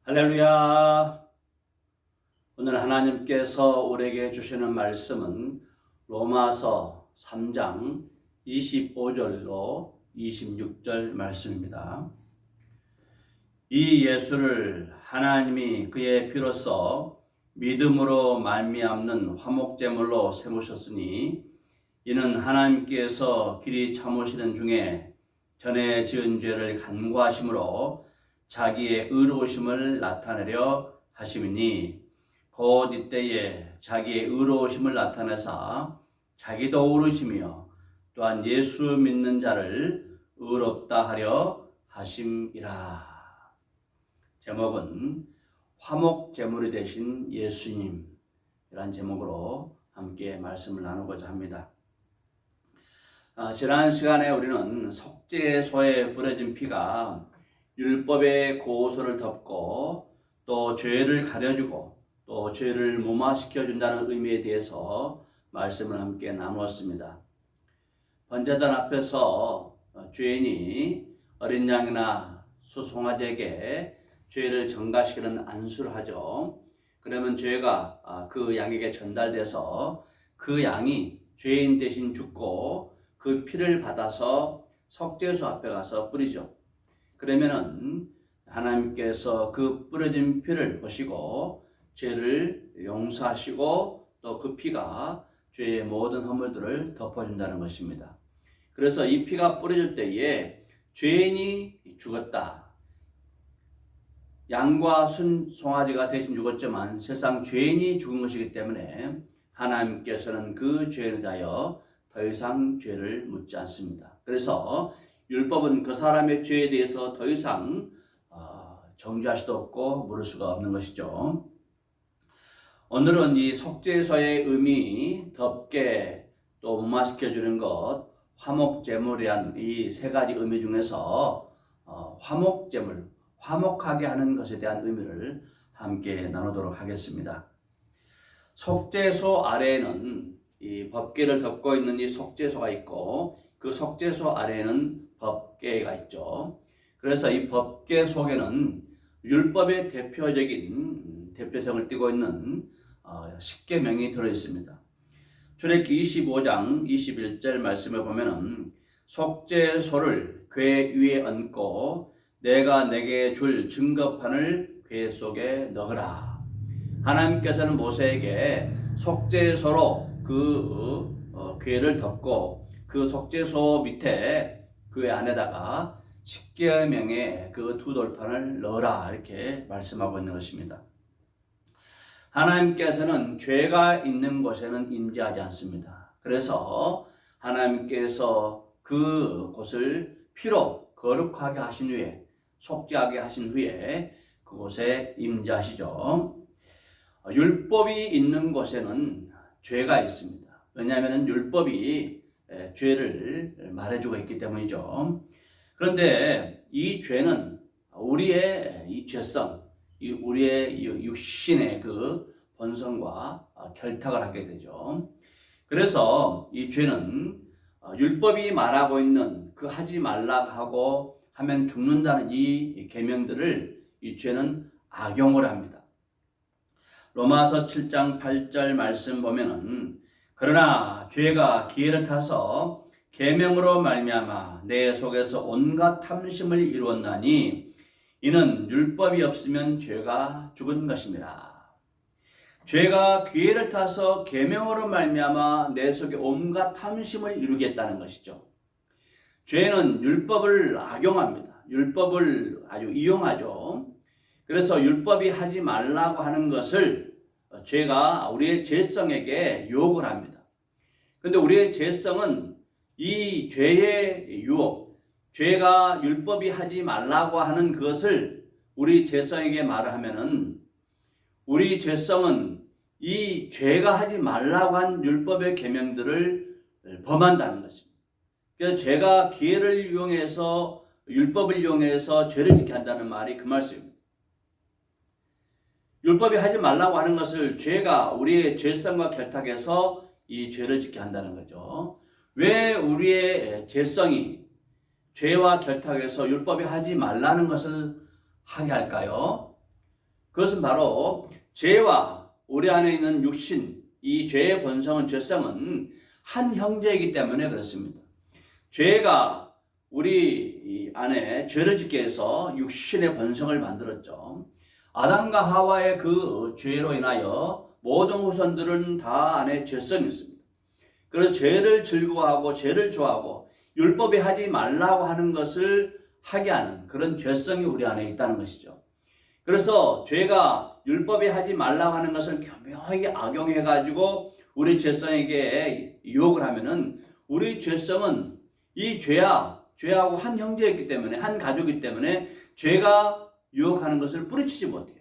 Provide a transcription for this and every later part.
할렐루야. 오늘 하나님께서 우리에게 주시는 말씀은 로마서 3장 25절로 26절 말씀입니다. 이 예수를 하나님이 그의 피로써 믿음으로 말미암는 화목제물로 세우셨으니 이는 하나님께서 길이 참으시는 중에 전에 지은 죄를 간구하심으로 자기의 의로우심을 나타내려 하심이니 곧 이때에 자기의 의로우심을 나타내사 자기도 의로우시며 또한 예수 믿는 자를 의롭다 하려 하심이라. 제목은 화목제물이 되신 예수님이란 제목으로 함께 말씀을 나누고자 합니다. 지난 시간에 우리는 속죄소에 뿌려진 피가 율법의 고소를 덮고 또 죄를 가려주고 또 죄를 무마시켜준다는 의미에 대해서 말씀을 함께 나누었습니다. 번제단 앞에서 죄인이 어린 양이나 수송아지에게 죄를 전가시키는 안수를 하죠. 그러면 죄가 그 양에게 전달돼서 그 양이 죄인 대신 죽고 그 피를 받아서 속죄소 앞에 가서 뿌리죠. 그러면은 하나님께서 그 뿌려진 피를 보시고 죄를 용서하시고 또 그 피가 죄의 모든 허물들을 덮어준다는 것입니다. 그래서 이 피가 뿌려질 때에 죄인이 죽었다. 양과 송아지가 대신 죽었지만 실상 죄인이 죽은 것이기 때문에 하나님께서는 그 죄에 대하여 더 이상 죄를 묻지 않습니다. 그래서 율법은 그 사람의 죄에 대해서 더 이상 정죄할 수도 없고 물을 수가 없는 것이죠. 오늘은 이 속죄소의 의미, 덮게 또 무마시켜주는 것, 화목제물이란 이 세 가지 의미 중에서 화목제물, 화목하게 하는 것에 대한 의미를 함께 나누도록 하겠습니다. 속죄소 아래에는 이 법궤를 덮고 있는 이 속죄소가 있고 그 속죄소 아래에는 법궤가 있죠. 그래서 이 법궤 속에는 율법의 대표성을 띠고 있는 10계명이 들어있습니다. 출애굽기 25장 21절 말씀을 보면은 속죄소를 궤 위에 얹고 내가 내게 줄 증거판을 궤 속에 넣으라. 하나님께서는 모세에게 속죄소로 그 궤를 덮고 그 속죄소 밑에 그 안에다가 10계명의 그 두 돌판을 넣어라 이렇게 말씀하고 있는 것입니다. 하나님께서는 죄가 있는 곳에는 임재하지 않습니다. 그래서 하나님께서 그 곳을 피로 거룩하게 하신 후에 속죄하게 하신 후에 그곳에 임재하시죠. 율법이 있는 곳에는 죄가 있습니다. 왜냐하면 율법이 죄를 말해주고 있기 때문이죠. 그런데 이 죄는 우리의 이 죄성, 우리의 육신의 그 본성과 결탁을 하게 되죠. 그래서 이 죄는 율법이 말하고 있는 그 하지 말라고 하고 하면 죽는다는 이 계명들을 이 죄는 악용을 합니다. 로마서 7장 8절 말씀 보면은 그러나 죄가 기회를 타서 계명으로 말미암아 내 속에서 온갖 탐심을 이루었나니 이는 율법이 없으면 죄가 죽은 것입니다. 죄가 기회를 타서 계명으로 말미암아 내 속에 온갖 탐심을 이루겠다는 것이죠. 죄는 율법을 악용합니다. 율법을 아주 이용하죠. 그래서 율법이 하지 말라고 하는 것을 죄가 우리의 죄성에게 유혹을 합니다. 그런데 우리의 죄성은 이 죄의 유혹, 죄가 율법이 하지 말라고 하는 그것을 우리 죄성에게 말을 하면은 우리 죄성은 이 죄가 하지 말라고 한 율법의 계명들을 범한다는 것입니다. 그래서 죄가 기회를 이용해서 율법을 이용해서 죄를 짓게 한다는 말이 그 말씀입니다. 율법이 하지 말라고 하는 것을 죄가 우리의 죄성과 결탁해서 이 죄를 짓게 한다는 거죠. 왜 우리의 죄성이 죄와 결탁해서 율법이 하지 말라는 것을 하게 할까요? 그것은 바로 죄와 우리 안에 있는 육신, 이 죄의 본성은, 죄성은 한 형제이기 때문에 그렇습니다. 죄가 우리 안에 죄를 짓게 해서 육신의 본성을 만들었죠. 아담과 하와의 그 죄로 인하여 모든 후손들은 다 안에 죄성이 있습니다. 그래서 죄를 즐거워하고 죄를 좋아하고 율법이 하지 말라고 하는 것을 하게 하는 그런 죄성이 우리 안에 있다는 것이죠. 그래서 죄가 율법이 하지 말라고 하는 것을 교묘하게 악용해가지고 우리 죄성에게 유혹을 하면은 우리 죄성은 이 죄하고 한 형제이기 때문에, 한 가족이기 때문에 죄가 유혹하는 것을 뿌리치지 못해요.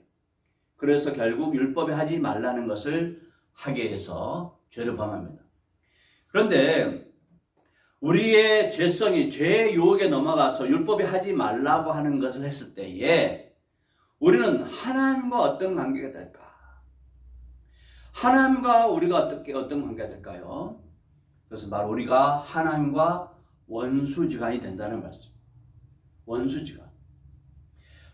그래서 결국 율법이 하지 말라는 것을 하게 해서 죄를 범합니다. 그런데 우리의 죄성이 죄의 유혹에 넘어가서 율법이 하지 말라고 하는 것을 했을 때에 우리는 하나님과 어떤 관계가 될까? 하나님과 우리가 어떤 관계가 될까요? 그래서 바로 우리가 하나님과 원수지간이 된다는 말씀. 원수지간.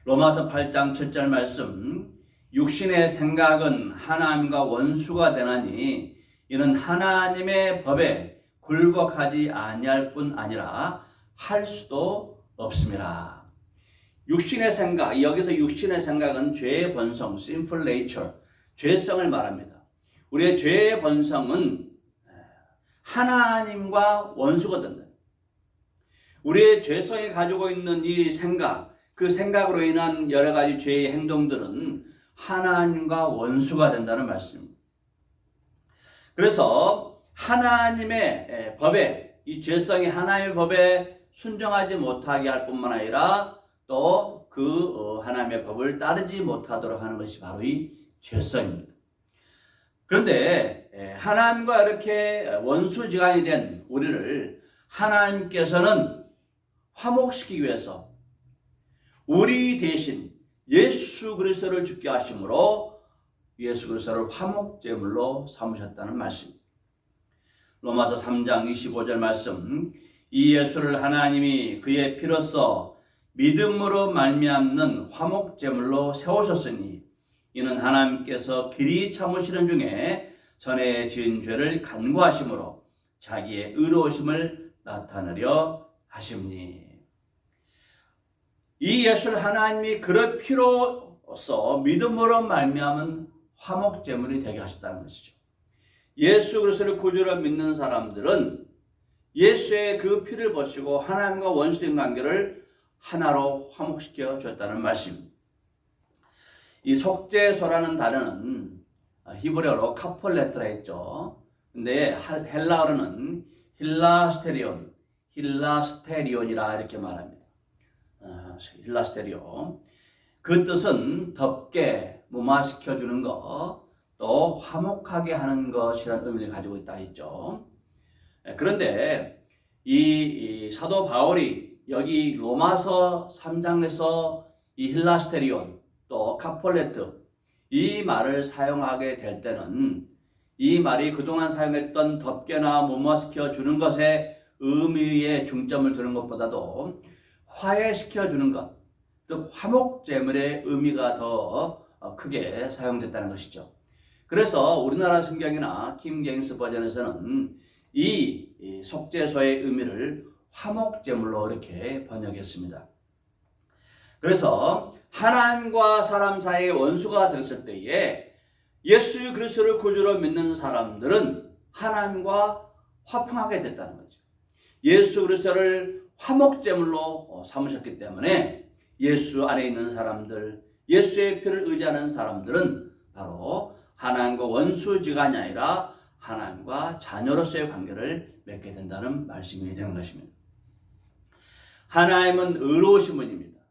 로마서 8장 7절 말씀. 육신의 생각은 하나님과 원수가 되나니 이는 하나님의 법에 굴복하지 아니할 뿐 아니라 할 수도 없습니다. 육신의 생각, 여기서 육신의 생각은 죄의 본성, sinful nature, 죄성을 말합니다. 우리의 죄의 본성은 하나님과 원수가 된다. 우리의 죄성이 가지고 있는 이 생각, 그 생각으로 인한 여러 가지 죄의 행동들은 하나님과 원수가 된다는 말씀입니다. 그래서 하나님의 법에, 이 죄성이 하나님의 법에 순종하지 못하게 할 뿐만 아니라 또 그 하나님의 법을 따르지 못하도록 하는 것이 바로 이 죄성입니다. 그런데 하나님과 이렇게 원수지간이 된 우리를 하나님께서는 화목시키기 위해서 우리 대신 예수 그리스도를 죽게 하심으로 예수 그리스도를 화목제물로 삼으셨다는 말씀입니다. 로마서 3장 25절 말씀. 이 예수를 하나님이 그의 피로써 믿음으로 말미암는 화목제물로 세우셨으니 이는 하나님께서 길이 참으시는 중에 전에 지은 죄를 간구하심으로 자기의 의로우심을 나타내려 하심니. 이 예수를 하나님이 그의 피로써 믿음으로 말미암은 화목제물이 되게 하셨다는 것이죠. 예수 그리스도를 구주로 믿는 사람들은 예수의 그 피를 보시고 하나님과 원수된 관계를 하나로 화목시켜 줬다는 말씀입니다. 이 속죄소라는 단어는 히브리어로 카폴레트라 했죠. 근데 헬라어로는 힐라스테리온이라 이렇게 말합니다. 힐라스테리온. 그 뜻은 덮게, 무마시켜 주는 것, 또 화목하게 하는 것이라는 의미를 가지고 있다 했죠. 그런데 이 사도 바울이 여기 로마서 3장에서 이 힐라스테리온 또 카폴레트 이 말을 사용하게 될 때는 이 말이 그동안 사용했던 덮게나 무마시켜 주는 것에 의미에 중점을 두는 것보다도 화해시켜 주는 것, 즉 화목제물의 의미가 더 크게 사용됐다는 것이죠. 그래서 우리나라 성경이나 킹제임스 버전에서는 이 속죄소의 의미를 화목제물로 이렇게 번역했습니다. 그래서 하나님과 사람 사이의 원수가 됐을 때에 예수 그리스도를 구주로 믿는 사람들은 하나님과 화평하게 됐다는 거죠. 예수 그리스도를 화목제물로 삼으셨기 때문에 예수 안에 있는 사람들, 예수의 피를 의지하는 사람들은 바로 하나님과 원수지간이 아니라 하나님과 자녀로서의 관계를 맺게 된다는 말씀이 되는 것입니다. 하나님은 의로우신 분입니다.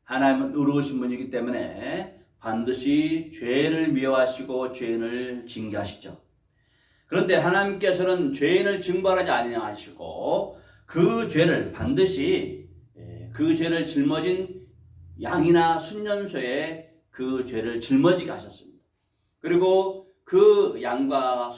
하나님은 의로우신 분이기 때문에 반드시 죄를 미워하시고 죄인을 징계하시죠. 그런데 하나님께서는 죄인을 징벌하지 아니하시고 그 죄를 반드시 그 죄를 짊어진 양이나 순년소에 그 죄를 짊어지게 하셨습니다. 그리고 그 양과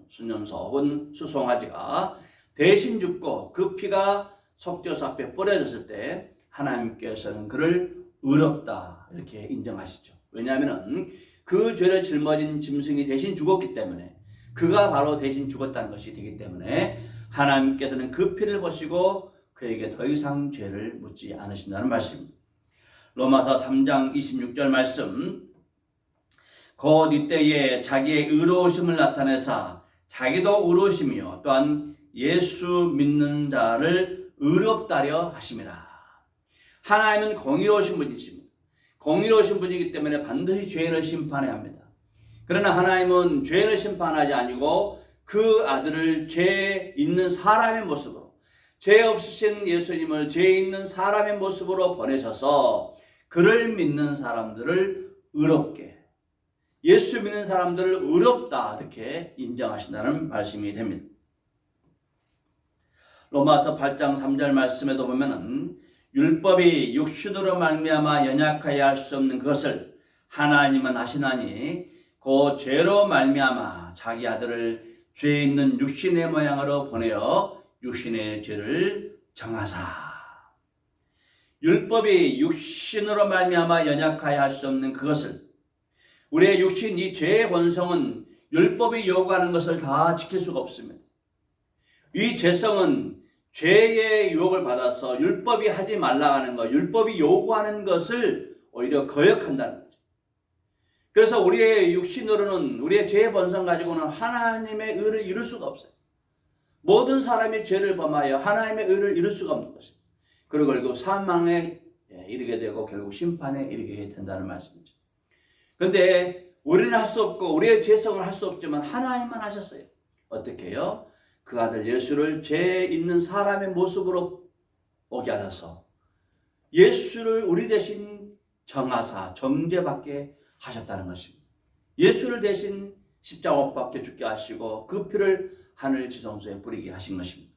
순년소 혹은 수송아지가 대신 죽고 그 피가 속죄소 앞에 뿌려졌을 때 하나님께서는 그를 의롭다 이렇게 인정하시죠. 왜냐하면 그 죄를 짊어진 짐승이 대신 죽었기 때문에, 그가 바로 대신 죽었다는 것이 되기 때문에 하나님께서는 그 피를 보시고 그에게 더 이상 죄를 묻지 않으신다는 말씀입니다. 로마서 3장 26절 말씀, 곧 이때에 자기의 의로우심을 나타내사 자기도 의로우시며 또한 예수 믿는 자를 의롭다려 하심이라. 하나님은 공의로우신 분이십니다. 공의로우신 분이기 때문에 반드시 죄를 심판해야 합니다. 그러나 하나님은 죄를 심판하지 아니고 그 아들을 죄 있는 사람의 모습으로, 죄 없으신 예수님을 죄 있는 사람의 모습으로 보내셔서 그를 믿는 사람들을 의롭게, 예수 믿는 사람들을 의롭다 이렇게 인정하신다는 말씀이 됩니다. 로마서 8장 3절 말씀에도 보면은 율법이 육신으로 말미암아 연약하여 할 수 없는 것을 하나님은 하시나니 그 죄로 말미암아 자기 아들을 죄 있는 육신의 모양으로 보내어 육신의 죄를 정하사. 율법이 육신으로 말미암아 연약하여 할 수 없는 그것을, 우리의 육신, 이 죄의 본성은 율법이 요구하는 것을 다 지킬 수가 없습니다. 이 죄성은 죄의 유혹을 받아서 율법이 하지 말라고 하는 것, 율법이 요구하는 것을 오히려 거역한다는 거죠. 그래서 우리의 육신으로는, 우리의 죄의 본성 가지고는 하나님의 의를 이룰 수가 없어요. 모든 사람이 죄를 범하여 하나님의 의를 이룰 수가 없는 것입니다. 그리고 결국 사망에 이르게 되고 결국 심판에 이르게 된다는 말씀이죠. 그런데 우리는 할 수 없고 우리의 죄성을 할 수 없지만 하나님만 하셨어요. 어떻게 해요? 그 아들 예수를 죄 있는 사람의 모습으로 오게 하셔서 예수를 우리 대신 정하사 정죄받게 하셨다는 것입니다. 예수를 대신 십자가 못 박혀 죽게 하시고 그 피를 하늘 지성소에 뿌리게 하신 것입니다.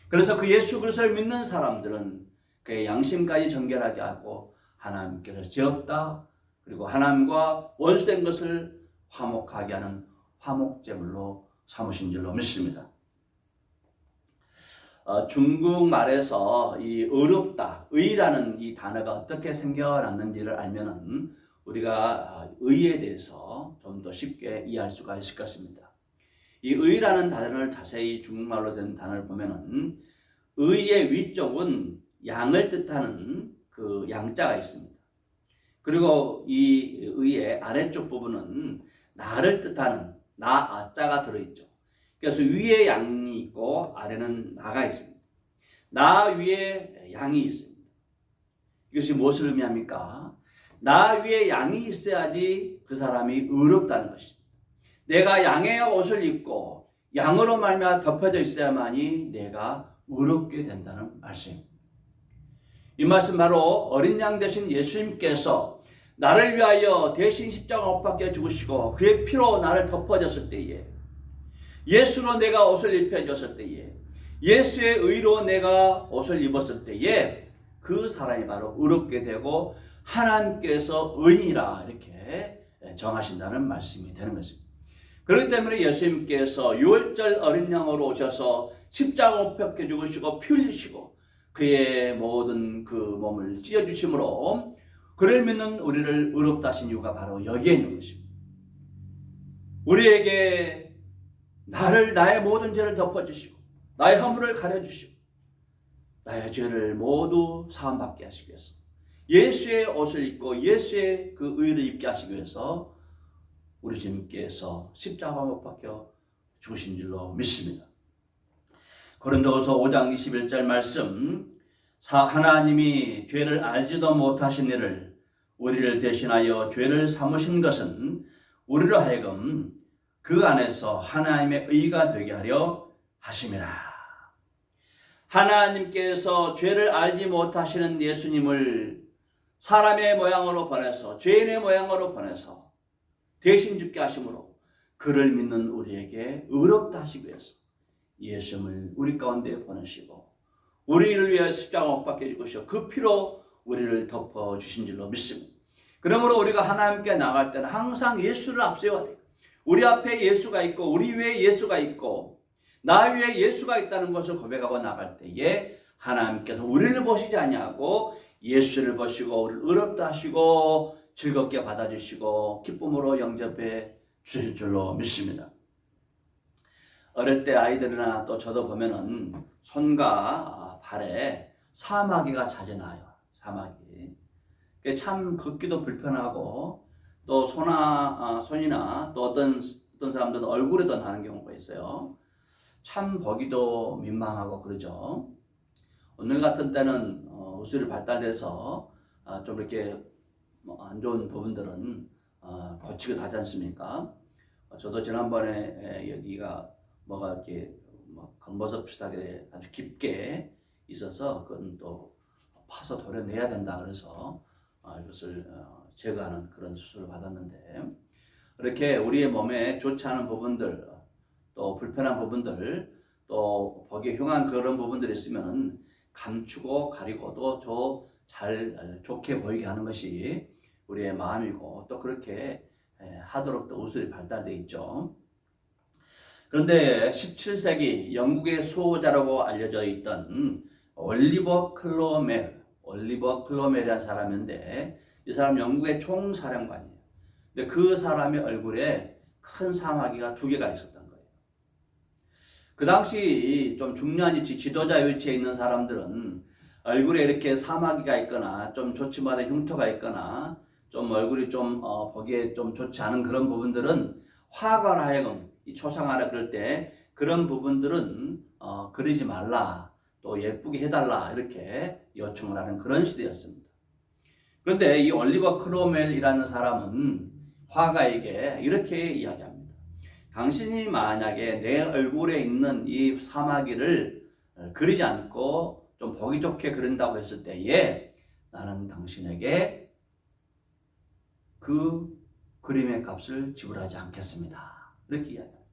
그래서 그 예수 그리스도를 믿는 사람들은 그의 양심까지 정결하게 하고 하나님께서 죄 없다, 그리고 하나님과 원수된 것을 화목하게 하는 화목제물로 삼으신 줄로 믿습니다. 중국말에서 이 의롭다, 의라는 이 단어가 어떻게 생겨났는지를 알면은 우리가 의에 대해서 좀 더 쉽게 이해할 수가 있을 것입니다. 이 의라는 단어를 자세히 중국말로 된 단어를 보면은 의의 위쪽은 양을 뜻하는 그 양자가 있습니다. 그리고 이 의의 아래쪽 부분은 나를 뜻하는 나자가 들어있죠. 그래서 위에 양이 있고 아래는 나가 있습니다. 나 위에 양이 있습니다. 이것이 무엇을 의미합니까? 나 위에 양이 있어야지 그 사람이 의롭다는 것입니다. 내가 양의 옷을 입고 양으로 말미암아 덮여져 있어야만이 내가 의롭게 된다는 말씀입니다. 이 말씀 바로 어린 양 되신 예수님께서 나를 위하여 대신 십자가 못 박혀 죽으시고 그의 피로 나를 덮어졌을 때에, 예수로 내가 옷을 입혀졌을 때에, 예수의 의로 내가 옷을 입었을 때에 그 사람이 바로 의롭게 되고 하나님께서 의인이라 이렇게 정하신다는 말씀이 되는 것입니다. 그렇기 때문에 예수님께서 유월절 어린 양으로 오셔서 십자가 못 박혀 죽으시고 피 흘리시고 그의 모든 그 몸을 찢어주심으로 그를 믿는 우리를 의롭다 하신 이유가 바로 여기에 있는 것입니다. 우리에게 나의 모든 죄를 덮어주시고 나의 허물을 가려주시고 나의 죄를 모두 사함받게 하시기 위해서 예수의 옷을 입고 예수의 그 의를 입게 하시기 위해서 우리 주님께서 십자가 못 박혀 죽으신 줄로 믿습니다. 고린도후서 5장 21절 말씀, 하나님이 죄를 알지도 못하신 이를 우리를 대신하여 죄를 삼으신 것은 우리로 하여금 그 안에서 하나님의 의가 되게 하려 하심이라. 하나님께서 죄를 알지 못하시는 예수님을 사람의 모양으로 보내서, 죄인의 모양으로 보내서 대신 죽게 하심으로 그를 믿는 우리에게 의롭다 하시기 위해서 예수님을 우리 가운데 보내시고 우리를 위해 십자가 못 박혀 죽으시고 그 피로 우리를 덮어주신 줄로 믿습니다. 그러므로 우리가 하나님께 나갈 때는 항상 예수를 앞세워야 돼요. 우리 앞에 예수가 있고 우리 위에 예수가 있고 나 위에 예수가 있다는 것을 고백하고 나갈 때에 하나님께서 우리를 보시지 아니하고 예수를 보시고 우리를 의롭다 하시고 즐겁게 받아주시고 기쁨으로 영접해 주실 줄로 믿습니다. 어릴 때 아이들이나 또 저도 보면은 손과 발에 사마귀가 자주 나요. 사마귀. 참 걷기도 불편하고 또 손이나 또 어떤 사람들은 얼굴에도 나는 경우가 있어요. 참 보기도 민망하고 그러죠. 오늘 같은 때는 우술이 발달돼서 좀 이렇게 안 좋은 부분들은 고치기도 하지 않습니까? 저도 지난번에 여기가 뭐가 이렇게 검버섯 비슷하게 아주 깊게 있어서 그건 또 파서 도려내야 된다 그래서 이것을 제거하는 그런 수술을 받았는데, 이렇게 우리의 몸에 좋지 않은 부분들 또 불편한 부분들 또 보기에 흉한 그런 부분들이 있으면 감추고 가리고 또 잘 좋게 보이게 하는 것이 우리의 마음이고 또 그렇게 하도록 또 우술이 발달되어 있죠. 그런데 17세기 영국의 수호자라고 알려져 있던 올리버 클로멜이라는 사람인데, 이 사람 영국의 총사령관이에요. 근데 그 사람의 얼굴에 큰 사마귀가 2개가 있었던 거예요. 그 당시 좀 중요한 지도자 위치에 있는 사람들은 얼굴에 이렇게 사마귀가 있거나 좀 좋지 못한 흉터가 있거나 좀 얼굴이 좀 보기에 좀 좋지 않은 그런 부분들은 화가로 하여금 이 초상화를 그릴 때 그런 부분들은 그리지 말라, 또 예쁘게 해달라 이렇게 요청을 하는 그런 시대였습니다. 그런데 이 올리버 크로멜이라는 사람은 화가에게 이렇게 이야기합니다. 당신이 만약에 내 얼굴에 있는 이 사마귀를 그리지 않고 좀 보기 좋게 그린다고 했을 때에 나는 당신에게 그 그림의 값을 지불하지 않겠습니다. 이렇게 이야기합니다.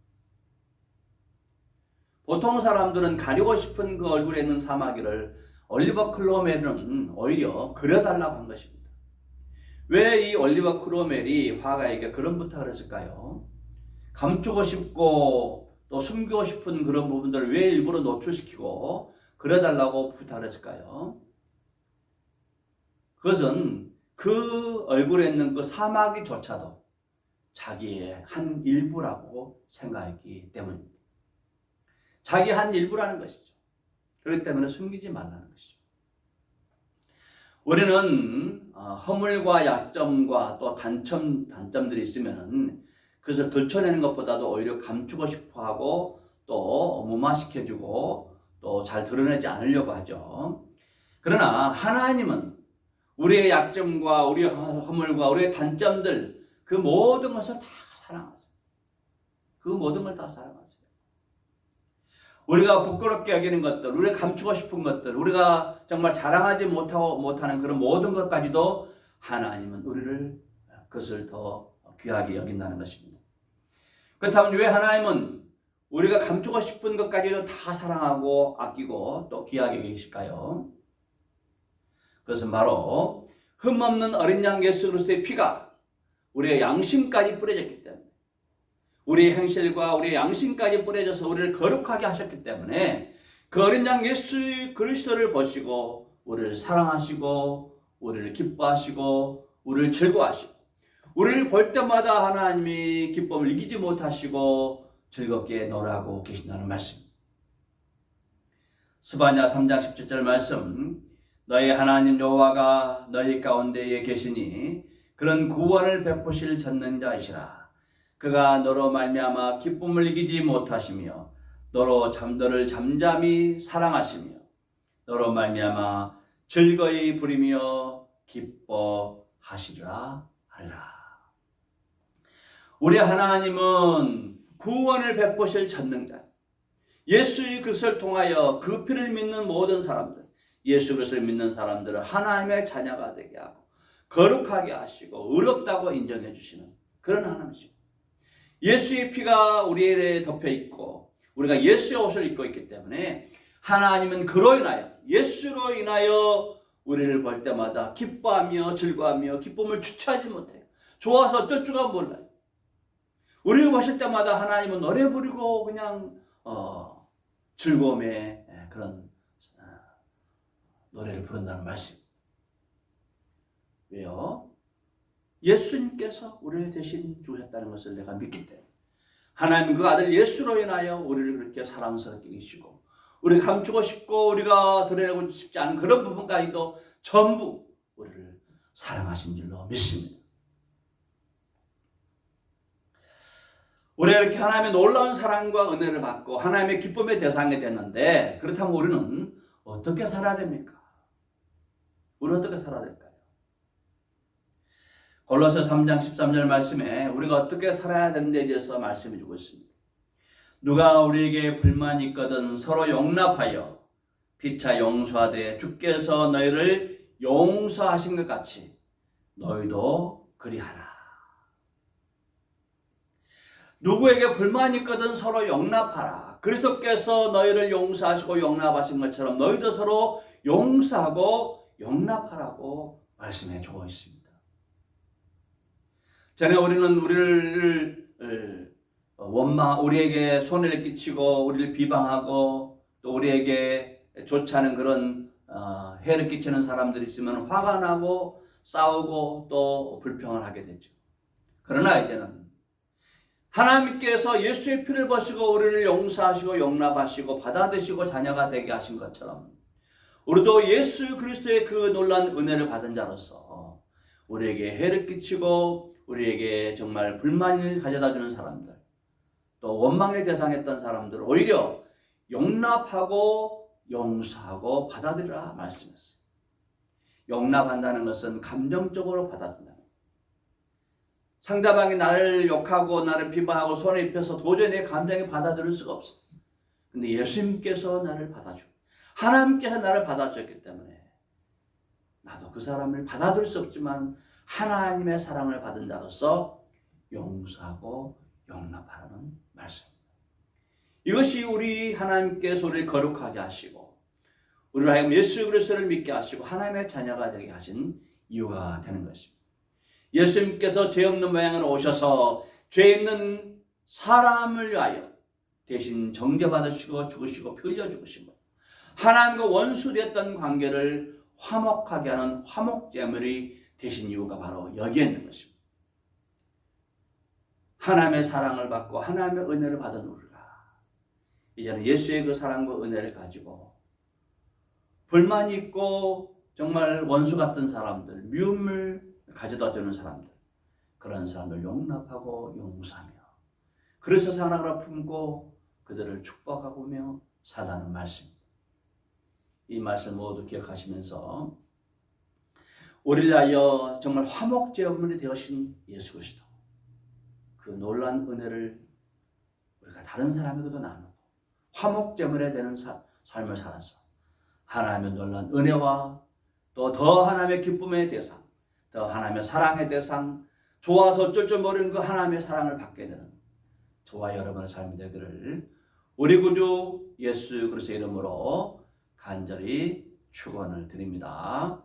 보통 사람들은 가리고 싶은 그 얼굴에 있는 사마귀를 올리버 크로멜은 오히려 그려달라고 한 것입니다. 왜 이 올리버 크로멜이 화가에게 그런 부탁을 했을까요? 감추고 싶고 또 숨기고 싶은 그런 부분들을 왜 일부러 노출시키고 그려달라고 부탁을 했을까요? 그것은 그 얼굴에 있는 그 사마귀조차도 자기의 한 일부라고 생각했기 때문입니다. 자기 한 일부라는 것이죠. 그렇기 때문에 숨기지 말라는 것이죠. 우리는 허물과 약점과 또 단점들이 있으면 그것을 들춰내는 것보다도 오히려 감추고 싶어하고 또 무마시켜주고 또 잘 드러내지 않으려고 하죠. 그러나 하나님은 우리의 약점과 우리의 허물과 우리의 단점들 그 모든 것을 다 사랑하세요. 그 모든 걸 다 사랑하세요. 우리가 부끄럽게 여기는 것들, 우리가 감추고 싶은 것들, 우리가 정말 자랑하지 못하는 그런 모든 것까지도 하나님은 우리를 그것을 더 귀하게 여긴다는 것입니다. 그렇다면 왜 하나님은 우리가 감추고 싶은 것까지도 다 사랑하고 아끼고 또 귀하게 여기실까요? 그것은 바로 흠없는 어린 양 예수 그리스도의 피가 우리의 양심까지 뿌려졌기 때문에, 우리의 행실과 우리의 양심까지 뿌려져서 우리를 거룩하게 하셨기 때문에 그 어린 양 예수 그리스도를 보시고 우리를 사랑하시고 우리를 기뻐하시고 우리를 즐거워하시고 우리를 볼 때마다 하나님이 기쁨을 이기지 못하시고 즐겁게 노래하고 계신다는 말씀. 스바냐 3장 17절 말씀, 너희 하나님 여호와가 너희 가운데에 계시니 그런 구원을 베푸실 전능자이시라. 그가 너로 말미암아 기쁨을 이기지 못하시며 너로 너를 잠잠히 사랑하시며 너로 말미암아 즐거이 부리며 기뻐하시리라 하리라. 우리 하나님은 구원을 베푸실 전능자, 예수 그리스도를 통하여 그 피를 믿는 모든 사람들, 예수 그리스도를 믿는 사람들을 하나님의 자녀가 되게 하고 거룩하게 하시고 의롭다고 인정해 주시는 그런 하나님이십니다. 예수의 피가 우리에 덮여 있고 우리가 예수의 옷을 입고 있기 때문에 하나님은 그로 인하여, 예수로 인하여 우리를 볼 때마다 기뻐하며 즐거워하며 기쁨을 주체하지 못해요. 좋아서 어쩔 줄가 몰라요. 우리를 보실 때마다 하나님은 노래 부르고 그냥 즐거움의 그런 노래를 부른다는 말씀. 왜요? 예수님께서 우리 대신 죽으셨다는 것을 내가 믿기 때문에 하나님 그 아들 예수로 인하여 우리를 그렇게 사랑스럽게 계시고 우리가 감추고 싶고 우리가 드러내고 싶지 않은 그런 부분까지도 전부 우리를 사랑하신 줄로 믿습니다. 우리가 이렇게 하나님의 놀라운 사랑과 은혜를 받고 하나님의 기쁨의 대상이 됐는데 그렇다면 우리는 어떻게 살아야 됩니까? 우리는 어떻게 살아야 될까요? 골로새 3장 13절 말씀에 우리가 어떻게 살아야 되는지에 대해서 말씀해 주고 있습니다. 누가 우리에게 불만이 있거든 서로 용납하여 피차 용서하되 주께서 너희를 용서하신 것 같이 너희도 그리하라. 누구에게 불만이 있거든 서로 용납하라. 그리스도께서 너희를 용서하시고 용납하신 것처럼 너희도 서로 용서하고 용납하라고 말씀해 주고 있습니다. 전에 우리는 우리를 우리에게 손해를 끼치고 우리를 비방하고 또 우리에게 좋지 않은 그런 해를 끼치는 사람들이 있으면 화가 나고 싸우고 또 불평을 하게 되죠. 그러나 이제는 하나님께서 예수의 피를 버시고 우리를 용서하시고 용납하시고 받아들이시고 자녀가 되게 하신 것처럼 우리도 예수 그리스도의 그 놀라운 은혜를 받은 자로서 우리에게 해를 끼치고 우리에게 정말 불만을 가져다주는 사람들 또 원망의 대상했던 사람들을 오히려 용납하고 용서하고 받아들이라 말씀했어요. 용납한다는 것은 감정적으로 받아들인다. 상대방이 나를 욕하고 나를 비방하고 손에 입혀서 도저히 내 감정에 받아들일 수가 없어. 근데 예수님께서 나를 받아주고 하나님께서 나를 받아주셨기 때문에 나도 그 사람을 받아들일 수 없지만 하나님의 사랑을 받은 자로서 용서하고 용납하라는 말씀입니다. 이것이 우리 하나님께서 우리를 거룩하게 하시고 우리를 하여금 예수 그리스도를 믿게 하시고 하나님의 자녀가 되게 하신 이유가 되는 것입니다. 예수님께서 죄 없는 모양으로 오셔서 죄 있는 사람을 위하여 대신 정죄받으시고 죽으시고 피 흘려 죽으시고 하나님과 원수됐던 관계를 화목하게 하는 화목제물이 되신 이유가 바로 여기에 있는 것입니다. 하나님의 사랑을 받고 하나님의 은혜를 받은 우리가 이제는 예수의 그 사랑과 은혜를 가지고 불만이 있고 정말 원수 같은 사람들, 미움을 가져다 주는 사람들, 그런 사람들 용납하고 용서하며 그래서 사랑을 품고 그들을 축복하며 살라는 말씀입니다. 이 말씀 모두 기억하시면서 우리를 위하여 정말 화목제물이 되어신 예수 그리스도 그 놀라운 은혜를 우리가 다른 사람에게도 나누고 화목제물에 되는 삶을 살아서 하나님의 놀라운 은혜와 또 더 하나님의 기쁨의 대상, 더 하나님의 사랑의 대상, 좋아서 어쩔 줄 모르는 그 하나님의 사랑을 받게 되는 저와 여러분의 삶이 되기를 우리 구주 예수 그리스도의 이름으로 간절히 축원을 드립니다.